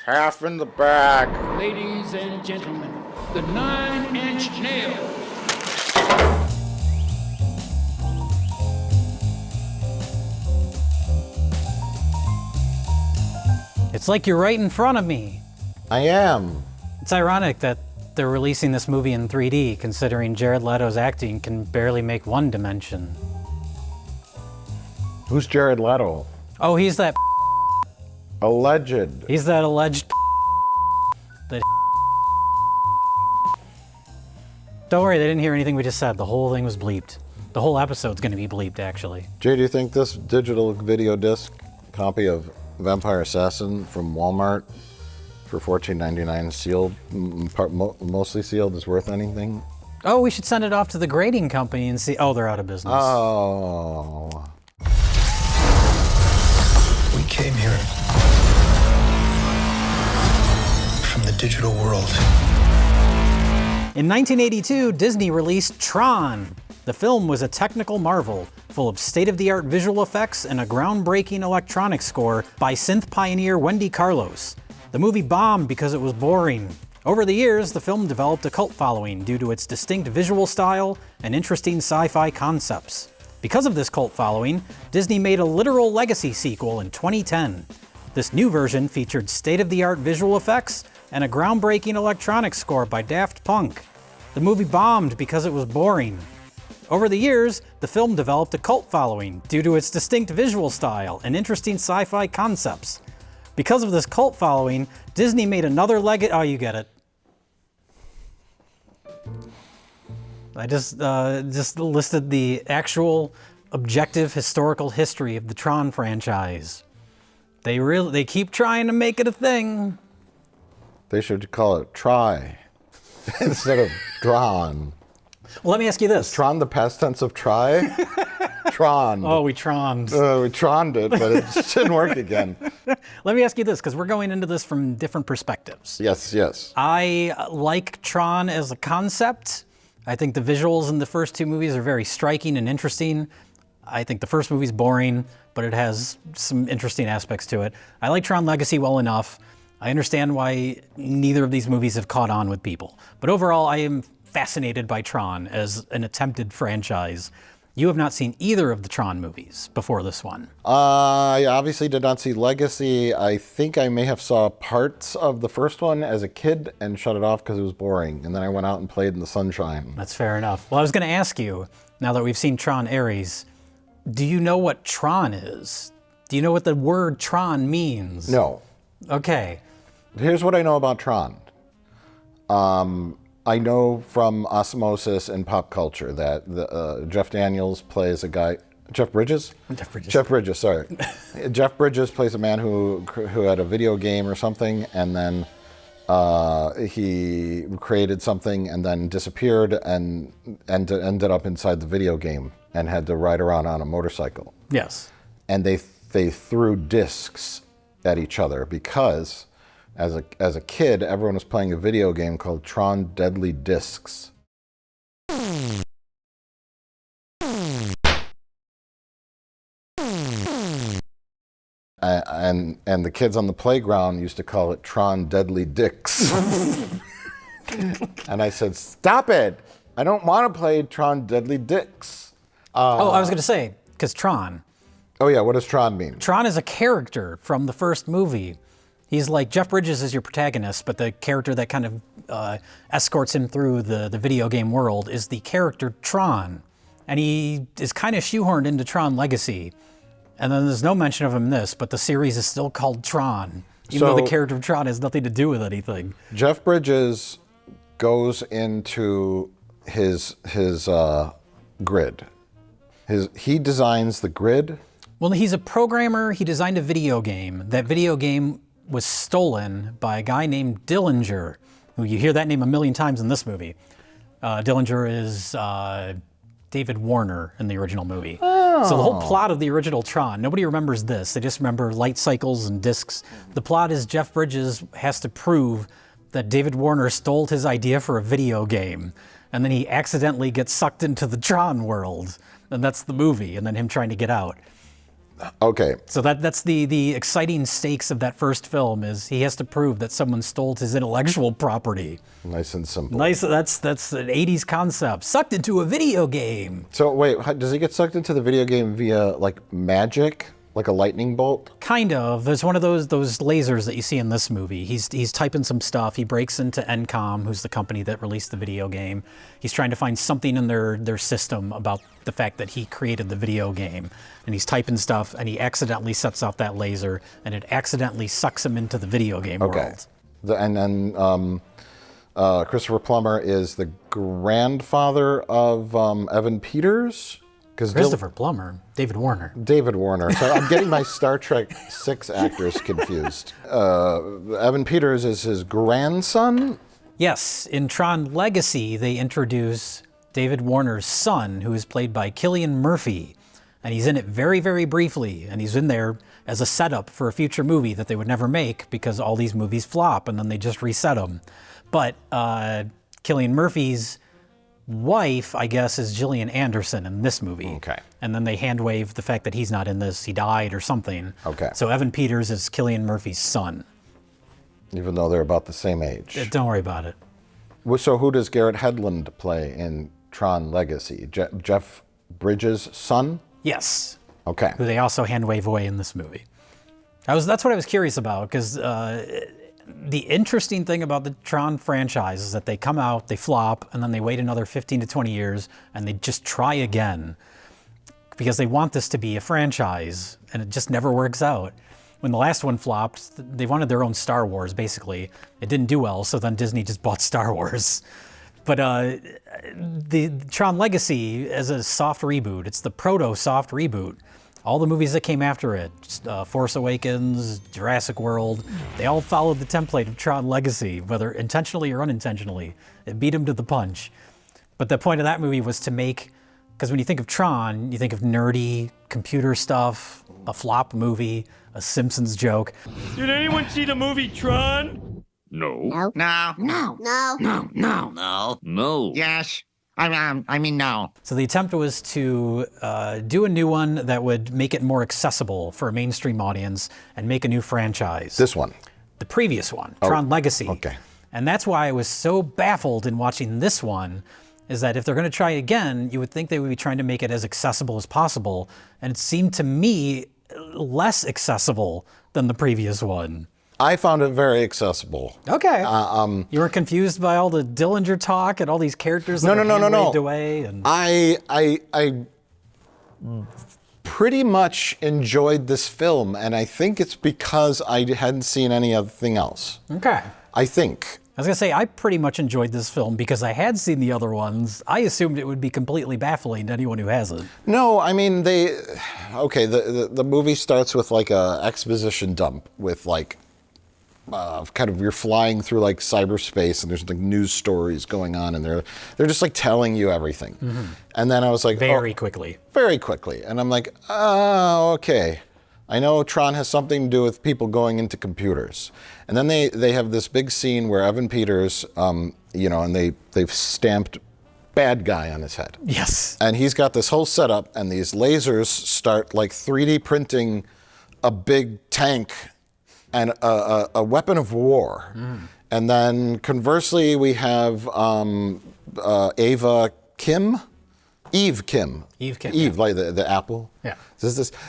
half in the bag. Ladies and gentlemen, the 9-inch nail. It's like you're right in front of me. I am. It's ironic that they're releasing this movie in 3D, considering Jared Leto's acting can barely make one dimension. Who's Jared Leto? Oh, he's that Alleged. He's that alleged that Don't worry, they didn't hear anything we just said. The whole thing was bleeped. The whole episode's gonna be bleeped, actually. Jay, do you think this digital video disc copy of Vampire Assassin from Walmart for $14.99 sealed, mostly sealed, is worth anything? Oh, we should send it off to the grading company and see. Oh, they're out of business. Oh. We came here from the digital world. In 1982, Disney released Tron. The film was a technical marvel, full of state-of-the-art visual effects and a groundbreaking electronic score by synth pioneer Wendy Carlos. The movie bombed because it was boring. Over the years, the film developed a cult following due to its distinct visual style and interesting sci-fi concepts. Because of this cult following, Disney made a literal legacy sequel in 2010. This new version featured state-of-the-art visual effects and a groundbreaking electronic score by Daft Punk. The movie bombed because it was boring. Over the years, the film developed a cult following due to its distinct visual style and interesting sci-fi concepts. Because of this cult following, Disney made another oh, you get it. I just listed the actual objective historical history of the Tron franchise. They keep trying to make it a thing. They should call it Try instead of Tron. Well, let me ask you this. Is Tron the past tense of try? Tron. Oh, we troned. We troned it, but it just didn't work again. Let me ask you this, because we're going into this from different perspectives. Yes, yes. I like Tron as a concept. I think the visuals in the first two movies are very striking and interesting. I think the first movie's boring, but it has some interesting aspects to it. I like Tron Legacy well enough. I understand why neither of these movies have caught on with people. But overall, I am fascinated by Tron as an attempted franchise. You have not seen either of the Tron movies before this one. I obviously did not see Legacy. I think I may have saw parts of the first one as a kid and shut it off because it was boring. And then I went out and played in the sunshine. That's fair enough. Well, I was going to ask you, now that we've seen Tron Ares, do you know what Tron is? Do you know what the word Tron means? No. Okay. Here's what I know about Tron. I know from osmosis and pop culture that Jeff Daniels plays a guy. Jeff Bridges? Jeff Bridges, sorry. Jeff Bridges plays a man who had a video game or something, and then he created something and then disappeared and ended up inside the video game and had to ride around on a motorcycle. Yes. And they threw discs at each other because as a kid, everyone was playing a video game called Tron Deadly Discs. And the kids on the playground used to call it Tron Deadly Dicks. And I said, stop it! I don't want to play Tron Deadly Dicks. I was going to say, because Tron. Oh yeah, what does Tron mean? Tron is a character from the first movie. He's like, Jeff Bridges is your protagonist, but the character that kind of escorts him through the video game world is the character Tron. And he is kind of shoehorned into Tron Legacy. And then there's no mention of him in this, but the series is still called Tron, even though the character of Tron has nothing to do with anything. Jeff Bridges goes into his grid. He designs the grid. Well, he's a programmer. He designed a video game. That video game was stolen by a guy named Dillinger, who you hear that name a million times in this movie. Dillinger is David Warner in the original movie. Oh. So the whole plot of the original Tron, nobody remembers this. They just remember light cycles and discs. The plot is Jeff Bridges has to prove that David Warner stole his idea for a video game, and then he accidentally gets sucked into the Tron world, and that's the movie, and then him trying to get out. Okay. So that's the exciting stakes of that first film is he has to prove that someone stole his intellectual property. Nice and simple. Nice. That's an 80s concept. Sucked into a video game. So wait, does he get sucked into the video game via like magic? Like a lightning bolt? Kind of. There's one of those lasers that you see in this movie. He's typing some stuff. He breaks into Encom, who's the company that released the video game. He's trying to find something in their system about the fact that he created the video game. And he's typing stuff, and he accidentally sets off that laser, and it accidentally sucks him into the video game world. And then Christopher Plummer is the grandfather of Evan Peters. Christopher Plummer, David Warner. David Warner. So I'm getting my Star Trek 6 actors confused. Evan Peters is his grandson? Yes. In Tron Legacy, they introduce David Warner's son, who is played by Cillian Murphy. And he's in it very, very briefly. And he's in there as a setup for a future movie that they would never make because all these movies flop and then they just reset them. But Cillian Murphy's wife, I guess, is Gillian Anderson in this movie. Okay. And then they hand wave the fact that he's not in this, he died or something. Okay. So Evan Peters is Cillian Murphy's son. Even though they're about the same age. Don't worry about it. So who does Garrett Hedlund play in Tron Legacy? Jeff Bridges' son? Yes. Okay. Who they also hand wave away in this movie. That's what I was curious about, because the interesting thing about the Tron franchise is that they come out, they flop, and then they wait another 15 to 20 years, and they just try again because they want this to be a franchise, and it just never works out. When the last one flopped, they wanted their own Star Wars, basically. It didn't do well, so then Disney just bought Star Wars. But the Tron Legacy is a soft reboot. It's the proto-soft reboot. All the movies that came after it, Force Awakens, Jurassic World, they all followed the template of Tron Legacy, whether intentionally or unintentionally. It beat them to the punch. But the point of that movie was to make, because when you think of Tron, you think of nerdy computer stuff, a flop movie, a Simpsons joke. Did anyone see the movie Tron? No. No. No. No. No. No. No. No. No. Yes. I mean, no. So the attempt was to do a new one that would make it more accessible for a mainstream audience and make a new franchise. This one? The previous one, Tron Legacy. Okay. And that's why I was so baffled in watching this one, is that if they're going to try it again, you would think they would be trying to make it as accessible as possible. And it seemed to me less accessible than the previous one. I found it very accessible. Okay. You were confused by all the Dillinger talk and all these characters that were waved away? And I pretty much enjoyed this film, and I think it's because I hadn't seen anything else. Okay. I think. I was going to say, I pretty much enjoyed this film because I had seen the other ones. I assumed it would be completely baffling to anyone who hasn't. No, I mean, the movie starts with like a exposition dump with like, kind of you're flying through like cyberspace and there's like news stories going on and they're just like telling you everything. Mm-hmm. And then I was like, very quickly. And I'm like, oh, okay. I know Tron has something to do with people going into computers. And then they have this big scene where Evan Peters, and they've stamped bad guy on his head. Yes. And he's got this whole setup and these lasers start like 3D printing a big tank and a weapon of war. Mm. And then conversely, we have Eve Kim, like the apple. Yeah.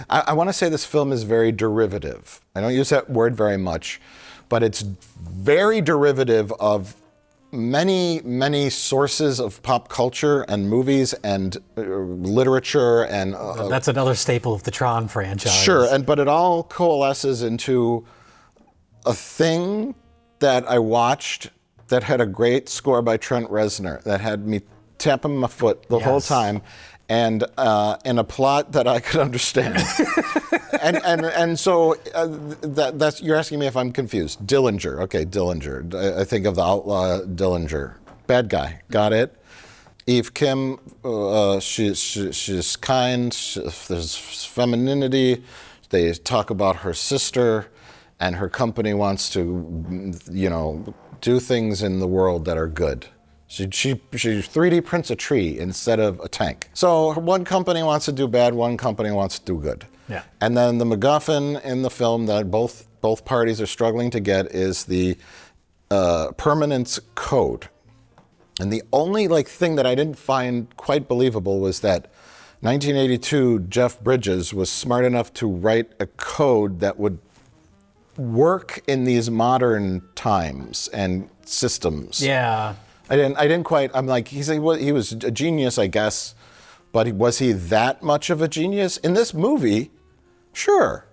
I want to say this film is very derivative. I don't use that word very much, but it's very derivative of many, many sources of pop culture and movies and literature and... That's another staple of the Tron franchise. Sure, but it all coalesces into a thing that I watched that had a great score by Trent Reznor that had me tapping my foot the whole time, and a plot that I could understand. and so that's you're asking me if I'm confused. Dillinger, okay, Dillinger. I think of the outlaw Dillinger, bad guy. Got it. Eve Kim, she's kind. There's femininity. They talk about her sister, and her company wants to, do things in the world that are good. She 3D prints a tree instead of a tank. So one company wants to do bad, one company wants to do good. Yeah. And then the MacGuffin in the film that both parties are struggling to get is the permanence code. And the only thing that I didn't find quite believable was that 1982 Jeff Bridges was smart enough to write a code that would work in these modern times and systems. Yeah. I didn't quite. I'm like, he was a genius, I guess, but was he that much of a genius in this movie? Sure,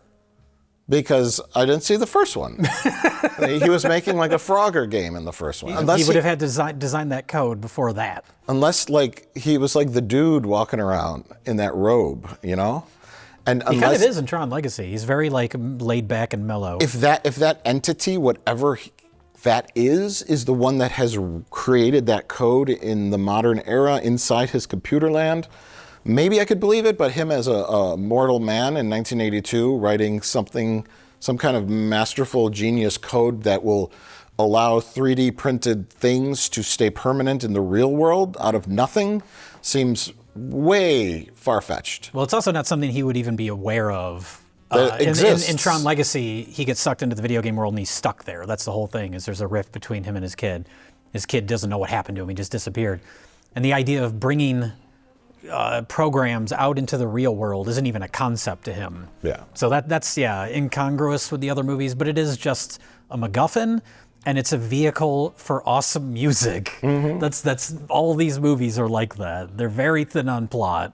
because I didn't see the first one. He was making a Frogger game in the first one. He would have had to design that code before that. Unless he was the dude walking around in that robe, And He kind of is in Tron Legacy. He's very laid back and mellow. If that entity, whatever that is the one that has created that code in the modern era inside his computer land, maybe I could believe it. But him as a mortal man in 1982 writing some kind of masterful genius code that will allow 3D printed things to stay permanent in the real world out of nothing seems way far-fetched. Well, it's also not something he would even be aware of. In Tron Legacy, he gets sucked into the video game world and he's stuck there. That's the whole thing, is there's a rift between him and his kid. His kid doesn't know what happened to him. He just disappeared. And the idea of bringing programs out into the real world isn't even a concept to him. Yeah. So that's incongruous with the other movies, but it is just a MacGuffin, and it's a vehicle for awesome music. Mm-hmm. That's all these movies are like that. They're very thin on plot.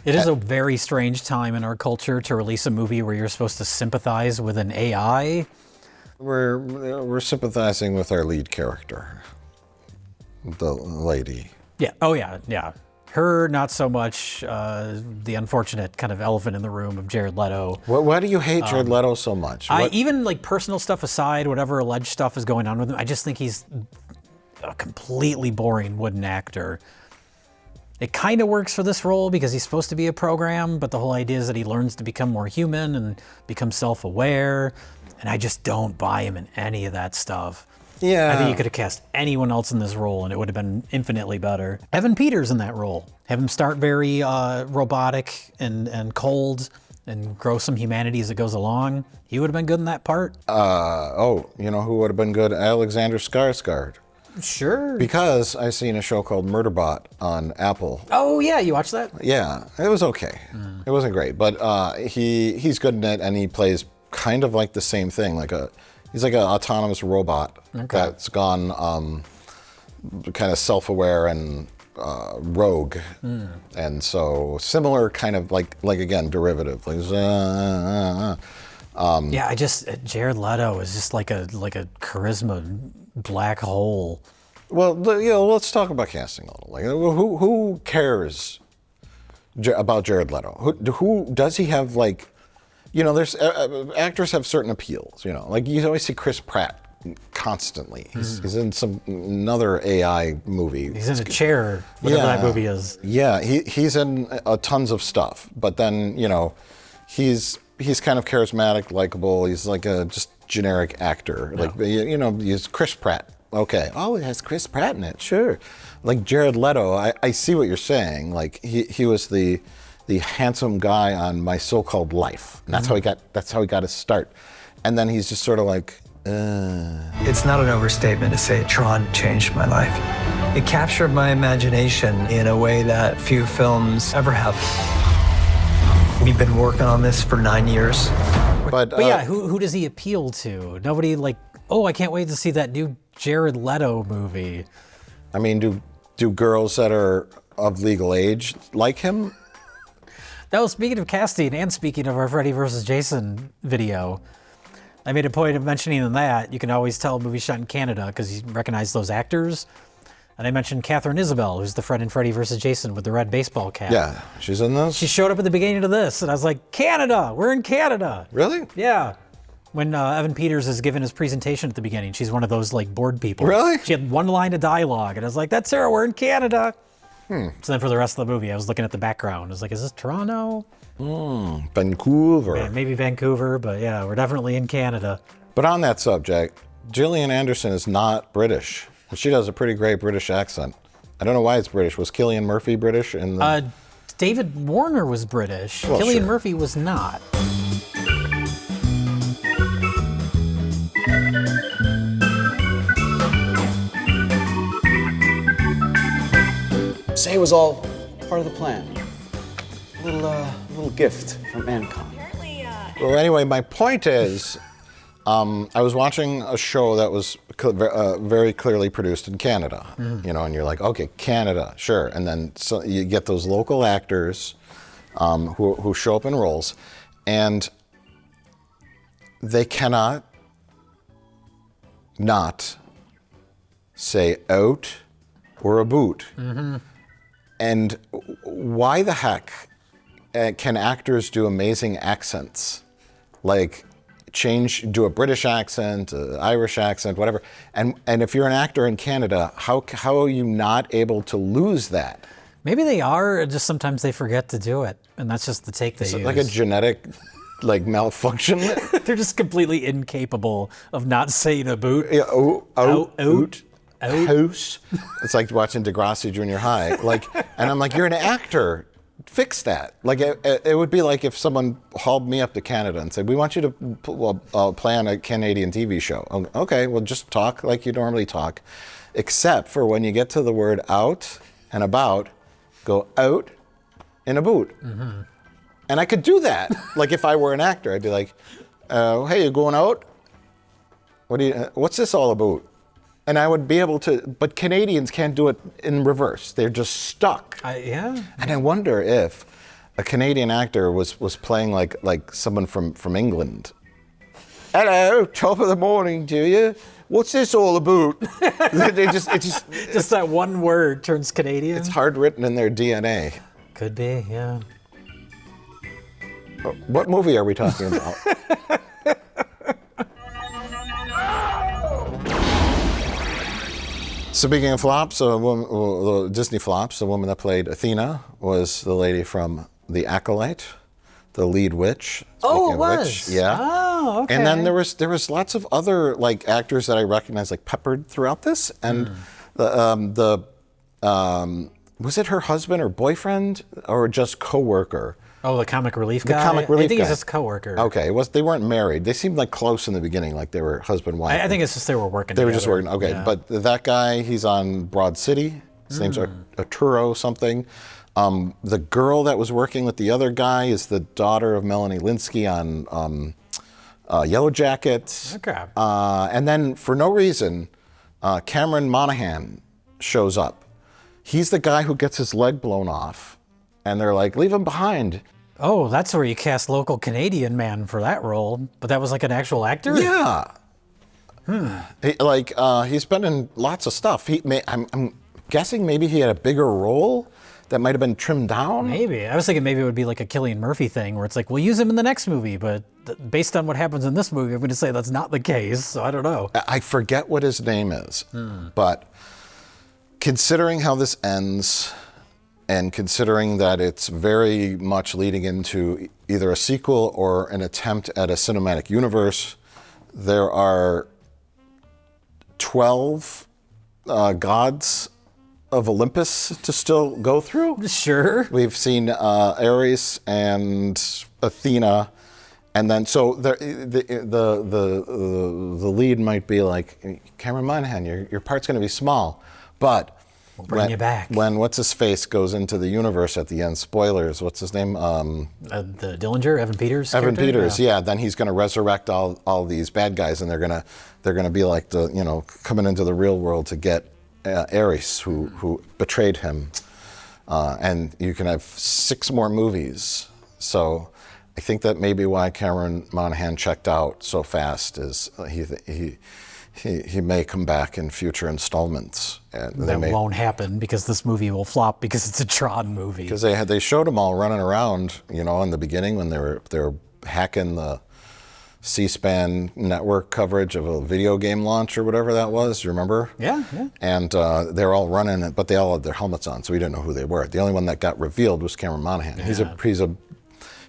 It is a very strange time in our culture to release a movie where you're supposed to sympathize with an AI. We're sympathizing with our lead character, the lady. Yeah. Oh yeah. Her, not so much. The unfortunate kind of elephant in the room of Jared Leto. Why do you hate Jared Leto so much? Even personal stuff aside, whatever alleged stuff is going on with him, I just think he's a completely boring wooden actor. It kind of works for this role because he's supposed to be a program, but the whole idea is that he learns to become more human and become self-aware, and I just don't buy him in any of that stuff. Yeah. I think you could have cast anyone else in this role and it would have been infinitely better. Evan Peters in that role. Have him start very robotic and cold and grow some humanity as it goes along. He would have been good in that part. You know who would have been good? Alexander Skarsgård. Sure. Because I seen a show called Murderbot on Apple. Oh yeah, you watched that? Yeah, it was okay. It wasn't great, but he's good in it, and he plays kind of like the same thing. He's like an autonomous robot that's gone kind of self-aware and rogue, and so similar kind of like again derivative. Jared Leto is just like a charisma black hole. Well, let's talk about casting a little. Who cares about Jared Leto? Who does he have there's actors have certain appeals. You always see Chris Pratt constantly. He's in another AI movie. He's in a chair, whatever that movie is. Yeah, he's in tons of stuff. But then he's kind of charismatic, likable. He's like a just generic actor. He's Chris Pratt. Okay. Oh, it has Chris Pratt in it. Sure. Like Jared Leto, I see what you're saying. He was the handsome guy on My So-Called Life. And that's how he got his start. And then he's just sort of like, It's not an overstatement to say Tron changed my life. It captured my imagination in a way that few films ever have. We've been working on this for 9 years. But yeah, who does he appeal to? Nobody I can't wait to see that new Jared Leto movie. I mean, do girls that are of legal age like him? No, speaking of casting and speaking of our Freddy vs. Jason video, I made a point of mentioning that you can always tell a movie shot in Canada because you recognize those actors. And I mentioned Catherine Isabel, who's the friend in Freddy vs. Jason with the red baseball cap. Yeah, she's in this? She showed up at the beginning of this, and I was like, Canada! We're in Canada! Really? Yeah. When Evan Peters is giving his presentation at the beginning, she's one of those board people. Really? She had one line of dialogue, and I was like, that's her, we're in Canada! So then for the rest of the movie, I was looking at the background. I was like, is this Toronto? Vancouver. Yeah, maybe Vancouver, but yeah, we're definitely in Canada. But on that subject, Gillian Anderson is not British. And she does a pretty great British accent. I don't know why it's British. Was Cillian Murphy British? In the... David Warner was British. Well, Cillian sure. Murphy was not. Say it was all part of the plan. A little gift from mankind. Well, anyway, my point is, I was watching a show that was very clearly produced in Canada, and you're like, okay, Canada, sure. And then so you get those local actors who show up in roles, and they cannot not say out or a boot. And why the heck can actors do amazing accents? Like do a British accent, an Irish accent, whatever. And if you're an actor in Canada, how are you not able to lose that? Maybe they are, just sometimes they forget to do it. And that's just the take they use. Like a genetic malfunction? They're just completely incapable of not saying a boot. Yeah, out. Out. House. It's like watching Degrassi Junior High. And I'm like, you're an actor. Fix that. Like, it would be like if someone hauled me up to Canada and said, we want you to play on a Canadian TV show. Okay, well, just talk like you normally talk, except for when you get to the word out and about, go out in a boot. And I could do that. Like, if I were an actor, I'd be like, hey, you going out? What's this all about? And I would be able to, but Canadians can't do it in reverse. They're just stuck. Yeah. And I wonder if a Canadian actor was playing like someone from England. Hello, top of the morning to you. What's this all about? Just that one word turns Canadian. It's hard written in their DNA. Could be, yeah. What movie are we talking about? Speaking of flops, Disney flops, the woman that played Athena was the lady from The Acolyte, the lead witch. Oh, it of was? Witch. Yeah. Oh, okay. And then there was lots of other actors that I recognized peppered throughout this, and was it her husband or boyfriend or just coworker? Oh, the comic relief guy? Comic relief I think guy. he's just a coworker. Okay, they weren't married. They seemed close in the beginning, like they were husband-wife. I think it's just they were working They were together. just working, okay. Yeah. But that guy, he's on Broad City. His name's Arturo something. The girl that was working with the other guy is the daughter of Melanie Linsky on Yellow Jackets. Okay. And then, for no reason, Cameron Monaghan shows up. He's the guy who gets his leg blown off. And they're like, leave him behind. Oh, that's where you cast local Canadian man for that role. But that was like an actual actor? Yeah. He's been in lots of stuff. I'm guessing maybe he had a bigger role that might have been trimmed down. Maybe. I was thinking maybe it would be like a Cillian Murphy thing where it's like, we'll use him in the next movie, but based on what happens in this movie, I'm going to say that's not the case, so I don't know. I forget what his name is, but considering how this ends, and considering that it's very much leading into either a sequel or an attempt at a cinematic universe, there are 12 gods of Olympus to still go through. Sure. We've seen Ares and Athena, and then so the lead might be like, Cameron Monaghan, your part's going to be small, but we'll bring you back. When what's his face goes into the universe at the end, spoilers. What's his name? The Dillinger, Evan Peters. Evan character? Peters. Yeah. Then he's going to resurrect all these bad guys, and they're gonna be like coming into the real world to get Ares, who betrayed him, and you can have 6 more movies. So I think that may be why Cameron Monaghan checked out so fast. Is he may come back in future installments. And that won't happen because this movie will flop because it's a Tron movie. Because they showed them all running around, in the beginning when they were hacking the C-SPAN network coverage of a video game launch or whatever that was. You remember? Yeah. And they're all running, but they all had their helmets on, so we didn't know who they were. The only one that got revealed was Cameron Monaghan. Yeah.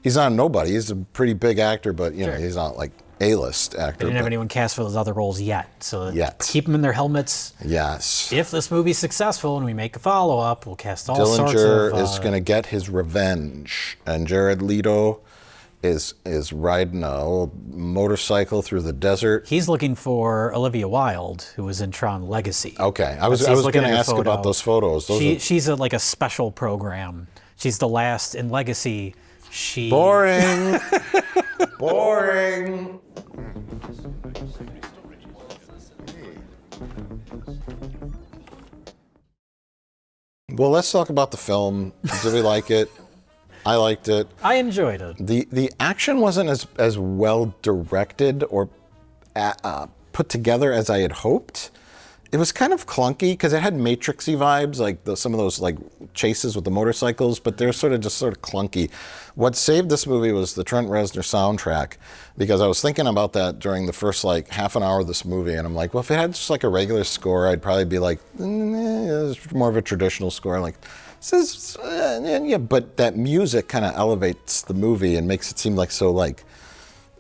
He's not a nobody. He's a pretty big actor, but he's not like A-list actor. They didn't have but- anyone cast for those other roles yet. So Yet. keep them in their helmets. Yes. If this movie's successful and we make a follow-up, we'll cast all sorts of... Dillinger is going to get his revenge, and Jared Leto is riding a old motorcycle through the desert. He's looking for Olivia Wilde, who was in Tron Legacy. Okay, I was He's going looking to at her ask photo. about those photos. Those are She's like a special program. She's the last in Legacy. She... boring. Boring. Well, let's talk about the film. Did we like it? I liked it. I enjoyed it. The action wasn't as well directed or put together as I had hoped. It was kind of clunky because it had Matrixy vibes, like some of those like chases with the motorcycles, but they're sort of clunky. What saved this movie was the Trent Reznor soundtrack, because I was thinking about that during the first like half an hour of this movie, and I'm like, well, if it had just like a regular score, I'd probably be like, it's more of a traditional score, like. Yeah, but that music kind of elevates the movie and makes it seem like so like,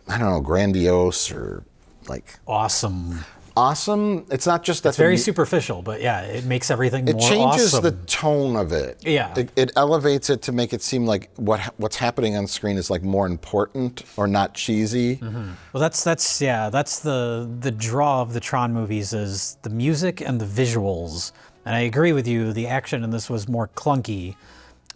I don't know, grandiose or like Awesome. awesome. It's not just that It's very superficial, but yeah, it makes everything it more changes awesome. the tone of it. Yeah. It elevates it to make it seem like what's happening on screen is like more important or not cheesy. Mm-hmm. Well, that's the draw of the Tron movies is the music and the visuals. And I agree with you, the action in this was more clunky.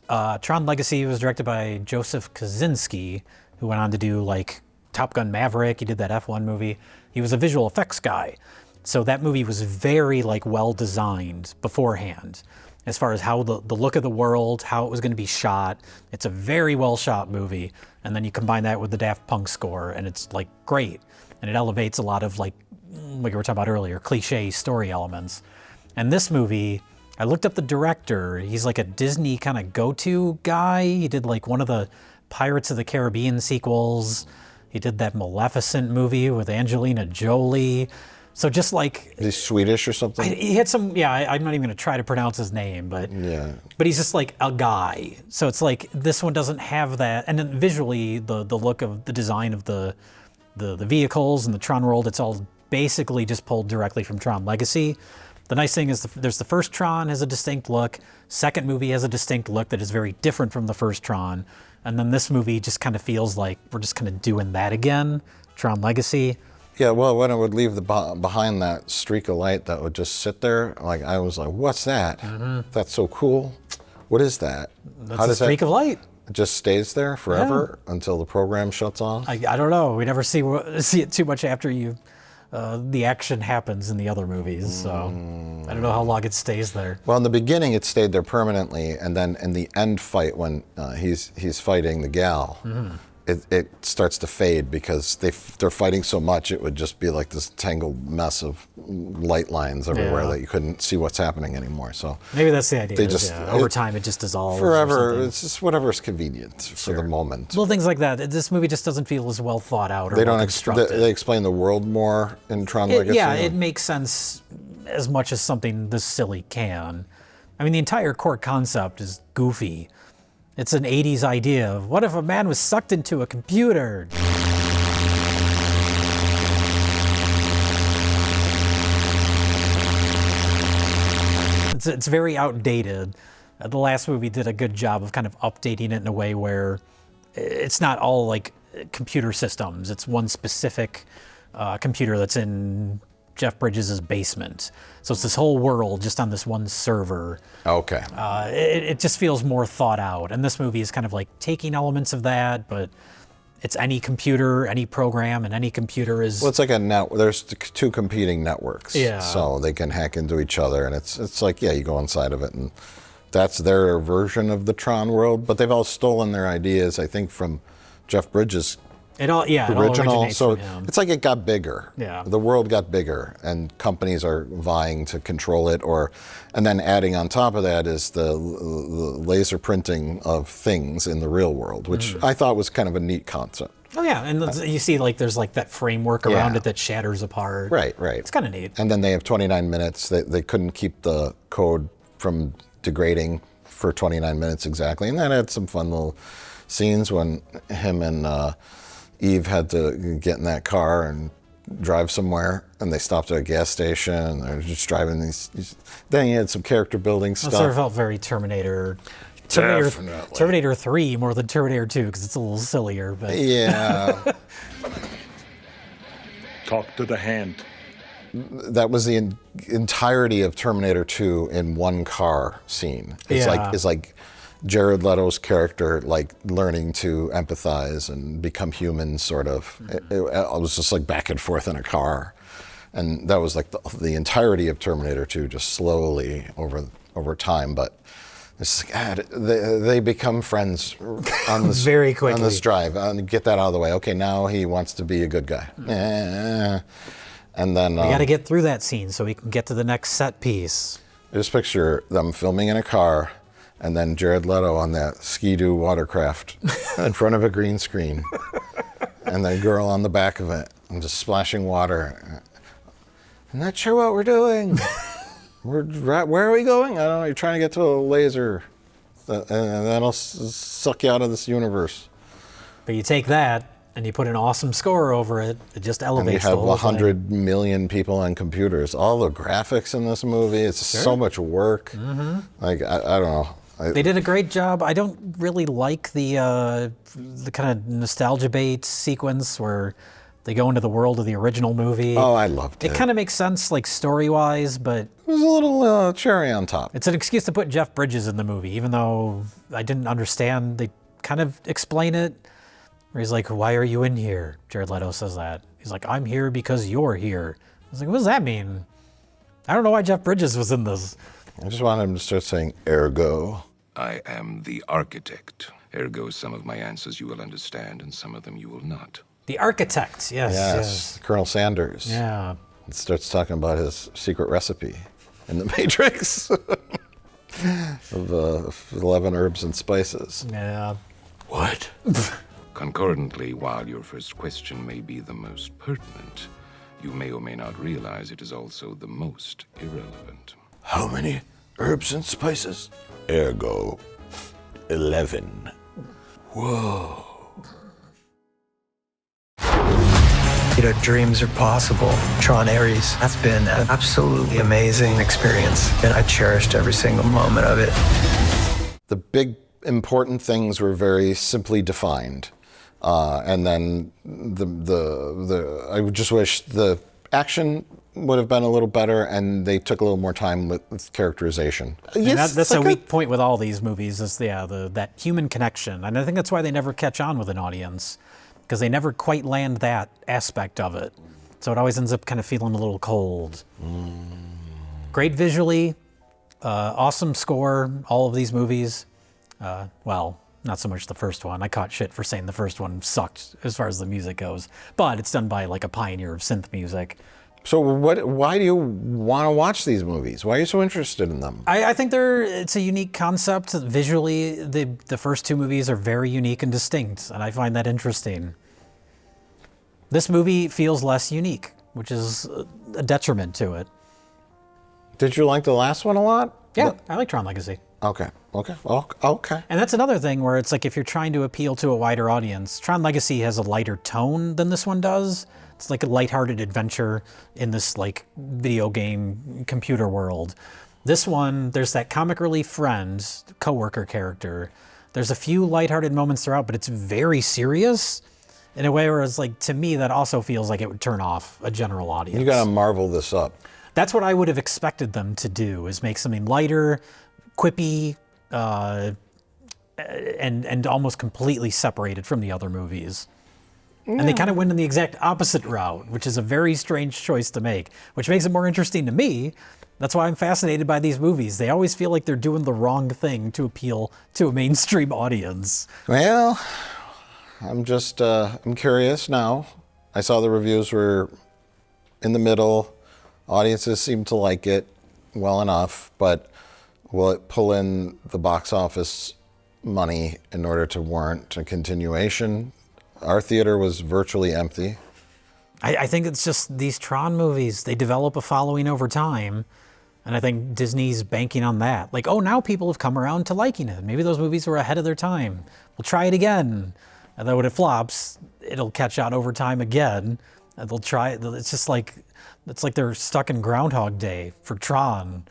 Tron Legacy was directed by Joseph Kosinski, who went on to do like Top Gun Maverick. He did that F1 movie. He was a visual effects guy. So that movie was very like well designed beforehand, as far as how the look of the world, how it was going to be shot. It's a very well shot movie. And then you combine that with the Daft Punk score and it's like great. And it elevates a lot of like we were talking about earlier, cliche story elements. And this movie, I looked up the director. He's like a Disney kind of go-to guy. He did like one of the Pirates of the Caribbean sequels. He did that Maleficent movie with Angelina Jolie. So just like... Is he Swedish or something? He had some... Yeah, I'm not even going to try to pronounce his name, but... Yeah. But he's just like a guy. So it's like this one doesn't have that. And then visually, the look of the design of the vehicles and the Tron world, it's all basically just pulled directly from Tron Legacy. The nice thing is there's the first Tron has a distinct look. Second movie has a distinct look that is very different from the first Tron. And then this movie just kind of feels like we're just kind of doing that again, Tron Legacy. Yeah, well, when it would leave behind that streak of light that would just sit there, like I was like, what's that? That's so cool. What is that? That's a streak of light. It just stays there forever until the program shuts on? I don't know. We never see it too much after the action happens in the other movies, so I don't know how long it stays there. Well, in the beginning, it stayed there permanently, and then in the end fight, when he's fighting the gal, it starts to fade because they're fighting so much, it would just be like this tangled mess of light lines everywhere that you couldn't see what's happening anymore. So maybe that's the idea. They just over time, it just dissolves. Forever, it's just whatever's convenient for the moment. Little things like that. This movie just doesn't feel as well thought out or They well don't constructed. they explain the world more in Tron Legacy. Yeah, it makes sense as much as something this silly can. I mean, the entire core concept is goofy. It's an 80s idea of what if a man was sucked into a computer? It's very outdated. The last movie did a good job of kind of updating it in a way where it's not all like computer systems. It's one specific computer that's in Jeff Bridges' basement. So it's this whole world just on this one server. Okay. It just feels more thought out. And this movie is kind of like taking elements of that, but it's any computer, any program, and any computer is... Well, it's like a net. There's two competing networks. Yeah. So they can hack into each other, and it's like, yeah, you go inside of it, and that's their version of the Tron world. But they've all stolen their ideas, I think, from Jeff Bridges' It all original. originates So from him. it's like it got bigger. Yeah. The world got bigger, and companies are vying to control it. And then adding on top of that is the laser printing of things in the real world, which I thought was kind of a neat concept. Oh yeah, and you see like there's like that framework around it that shatters apart. Right. It's kind of neat. And then they have 29 minutes. They couldn't keep the code from degrading for 29 minutes exactly. And that had some fun little scenes when him and Eve had to get in that car and drive somewhere, and they stopped at a gas station, and they're just driving these. Then you had some character building stuff. That sort of felt very Terminator. Definitely. Terminator 3 more than Terminator 2 because it's a little sillier. But Yeah. Talk to the hand. That was the entirety of Terminator 2 in one car scene. It's like Jared Leto's character like learning to empathize and become human, sort of. It was just like back and forth in a car, and that was like the entirety of Terminator 2, just slowly over time. But it's like, they become friends on this very quickly on this drive. Get that out of the way. Okay, now he wants to be a good guy. And then we got to get through that scene so we can get to the next set piece. Just picture them filming in a car, and then Jared Leto on that Ski-Doo watercraft in front of a green screen, and the girl on the back of it, and just splashing water. I'm not sure what we're doing. Where are we going? I don't know. You're trying to get to a laser, and that'll suck you out of this universe. But you take that and you put an awesome score over it. It just elevates the and you whole have 100 million people on computers. All the graphics in this movie, it's so much work. Like, I don't know. They did a great job. I don't really like the kind of nostalgia bait sequence where they go into the world of the original movie. Oh, I loved it. It kind of makes sense, like story-wise, but it was a little cherry on top. It's an excuse to put Jeff Bridges in the movie, even though I didn't understand. They kind of explain it, where he's like, "Why are you in here?" Jared Leto says that. He's like, "I'm here because you're here." I was like, "What does that mean?" I don't know why Jeff Bridges was in this. I just wanted him to start saying "ergo." I am the architect. Ergo, some of my answers you will understand, and some of them you will not. The architect, yes. Colonel Sanders. Yeah. It starts talking about his secret recipe in the Matrix of 11 herbs and spices. Yeah. What? Concordantly, while your first question may be the most pertinent, you may or may not realize it is also the most irrelevant. How many herbs and spices? Ergo, 11. Whoa. Dreams are possible. Tron Ares, that's been an absolutely amazing experience, and I cherished every single moment of it. The big important things were very simply defined, and then I would just wish the action would have been a little better, and they took a little more time with characterization. Yes, that's a weak point with all these movies, is that human connection, and I think that's why they never catch on with an audience, because they never quite land that aspect of it. So it always ends up kind of feeling a little cold. Great visually, awesome score, all of these movies. Well, not so much the first one. I caught shit for saying the first one sucked as far as the music goes, but it's done by like a pioneer of synth music. So why do you want to watch these movies? Why are you so interested in them? I think it's a unique concept. Visually, the first two movies are very unique and distinct, and I find that interesting. This movie feels less unique, which is a detriment to it. Did you like the last one a lot? Yeah, I like Tron Legacy. Okay. And that's another thing where it's like if you're trying to appeal to a wider audience, Tron Legacy has a lighter tone than this one does. It's like a lighthearted adventure in this like video game computer world. This one, there's that comic relief friend, coworker character. There's a few lighthearted moments throughout, but it's very serious in a way where it's like, to me, that also feels like it would turn off a general audience. You gotta marvel this up. That's what I would have expected them to do, is make something lighter, quippy, and almost completely separated from the other movies. And they kind of went in the exact opposite route, which is a very strange choice to make, which makes it more interesting to me. That's why I'm fascinated by these movies. They always feel like they're doing the wrong thing to appeal to a mainstream audience. Well, I'm curious now. I saw the reviews were in the middle. Audiences seem to like it well enough, but will it pull in the box office money in order to warrant a continuation? Our theater was virtually empty. I think it's just these Tron movies, they develop a following over time, and I think Disney's banking on that. Like, oh, now people have come around to liking it. Maybe those movies were ahead of their time. We'll try it again. And then when it flops, it'll catch on over time again. And they'll try. It's just like they're stuck in Groundhog Day for Tron.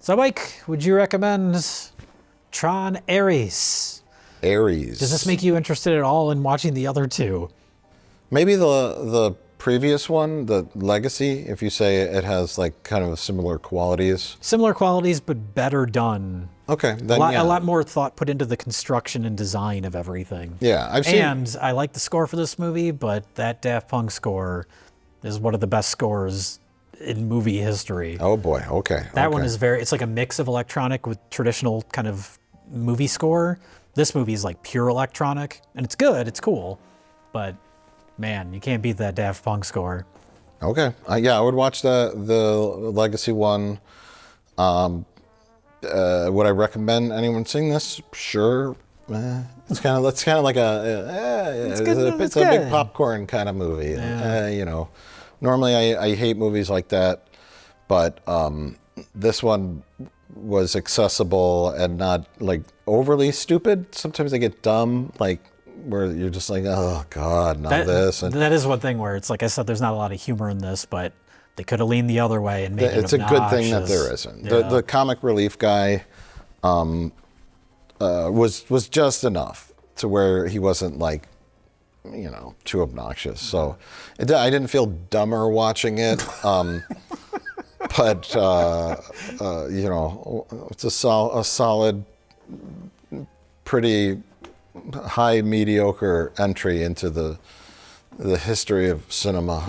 So, Mike, would you recommend Tron Ares? Ares. Does this make you interested at all in watching the other two? Maybe the previous one, the Legacy, if you say it has like kind of similar qualities. Similar qualities, but better done. Okay, then A lot more thought put into the construction and design of everything. Yeah, I've seen. And I like the score for this movie, but that Daft Punk score is one of the best scores in movie history. Oh boy, okay. That one is it's like a mix of electronic with traditional kind of movie score. This movie is like pure electronic, and it's good, it's cool, but man, you can't beat that Daft Punk score. Okay, yeah, I would watch the Legacy one. Would I recommend anyone seeing this? Sure. It's kind of like it's a big popcorn kind of movie. Yeah. Normally I hate movies like that, but this one was accessible and not like overly stupid. Sometimes they get dumb, like where you're just like, oh God, not this. And that is one thing where it's like I said, there's not a lot of humor in this, but they could have leaned the other way and made it it's a good thing that there obnoxious. isn't. Yeah. The comic relief guy was just enough to where he wasn't like, too obnoxious. So I didn't feel dumber watching it. But it's a solid, pretty high mediocre entry into the history of cinema.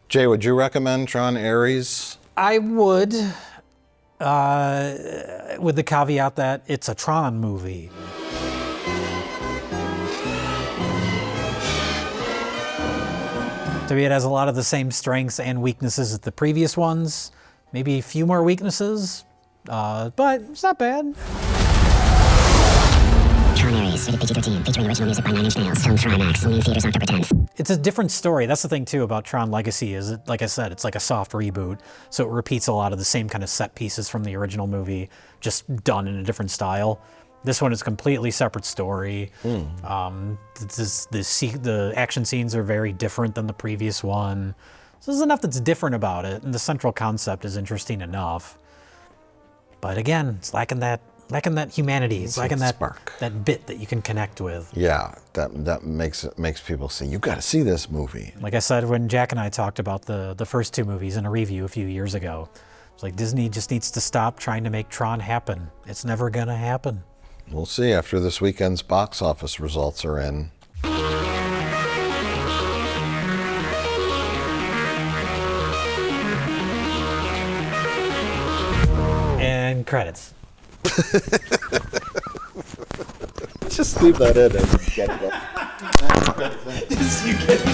Jay, would you recommend Tron Ares? I would, with the caveat that it's a Tron movie. To me, it has a lot of the same strengths and weaknesses as the previous ones. Maybe a few more weaknesses, but it's not bad. Tron Ares, rated PG-13, featuring original music by Nine Inch Nails, filmed for IMAX, only in theaters October 10th. It's a different story. That's the thing, too, about Tron Legacy is, like I said, it's like a soft reboot. So it repeats a lot of the same kind of set pieces from the original movie, just done in a different style. This one is a completely separate story. The action scenes are very different than the previous one. So there's enough that's different about it, and the central concept is interesting enough. But again, it's lacking that humanity. It's lacking that spark, that bit that you can connect with. Yeah, that makes people say, you got to see this movie. Like I said, when Jack and I talked about the first two movies in a review a few years ago, it's like Disney just needs to stop trying to make Tron happen. It's never gonna happen. We'll see after this weekend's box office results are in. And credits. Just leave that in and get it up. You get it.